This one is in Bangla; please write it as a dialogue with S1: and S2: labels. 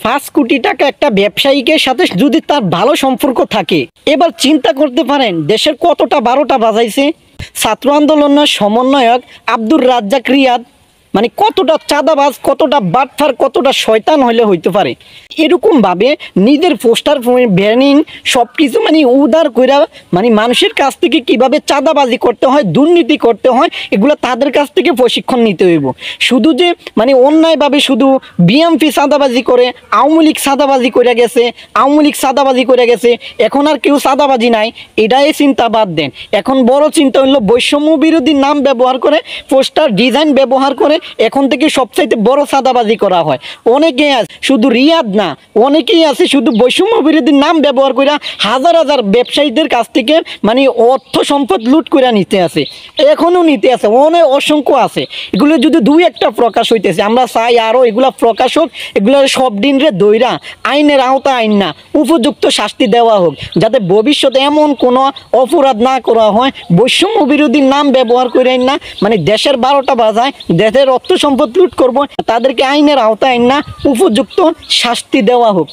S1: 5 কোটি টাকা একটা ব্যবসায়ীকের সাথে যদি তার ভালো সম্পর্ক থাকে, এবার চিন্তা করতে পারেন দেশের কতটা 12টা বাজাইছে। ছাত্র আন্দোলনের সমন্বয়ক আব্দুর রাজ্জাক রিয়াদ মানে কতটা চাঁদাবাজ, কতটা বাটফার, কতটা শয়তান হইলে হইতে পারে। এরকমভাবে নিজের পোস্টার ব্যানিং সব কিছু মানে উদার কইরা মানে মানুষের কাছ থেকে কিভাবে চাঁদাবাজি করতে হয়, দুর্নীতি করতে হয়, এগুলো তাদের কাছ থেকে প্রশিক্ষণ নিতে হইব। শুধু যে মানে অন্যায়ভাবে শুধু বিএমপি চাঁদাবাজি করে, আওয়ামী লীগ চাঁদাবাজি করে গেছে, আওয়ামী লীগ চাঁদাবাজি করে গেছে, এখন আর কেউ চাঁদাবাজি নাই, এটাই চিন্তা বাদ দেন। এখন বড় চিন্তা হলো বৈষম্য বিরোধী নাম ব্যবহার করে, পোস্টার ডিজাইন ব্যবহার করে এখন থেকে সবচাইতে বড় চাঁদাবাজি করা হয়। অনেকেই আছে, শুধু রিয়াদ না, অনেকেই আছে শুধু বৈষম্য বিরোধী নাম ব্যবহার করে হাজার হাজার ব্যবসায়ীদের কাছ থেকে মানে অর্থ সম্পদ লুট করে নিতে আছে, এখনো নিতে আছে, অনেক অসংখ্য আছে। এগুলো যদি দুই একটা প্রকাশ হইতেছে, আমরা চাই আরও এগুলা প্রকাশ হোক, এগুলো সব দিন রে দইরা আইনের আওতা আইন না, উপযুক্ত শাস্তি দেওয়া হোক, যাতে ভবিষ্যতে এমন কোনো অপরাধ না করা হয়। বৈষম্য বিরোধী নাম ব্যবহার করে না মানে দেশের 12টা বাজায় দেশের অর্থ সম্পদ লুট করবো, তাদেরকে আইনের আওতায় আইন না, উপযুক্ত শাস্তি দেওয়া হোক।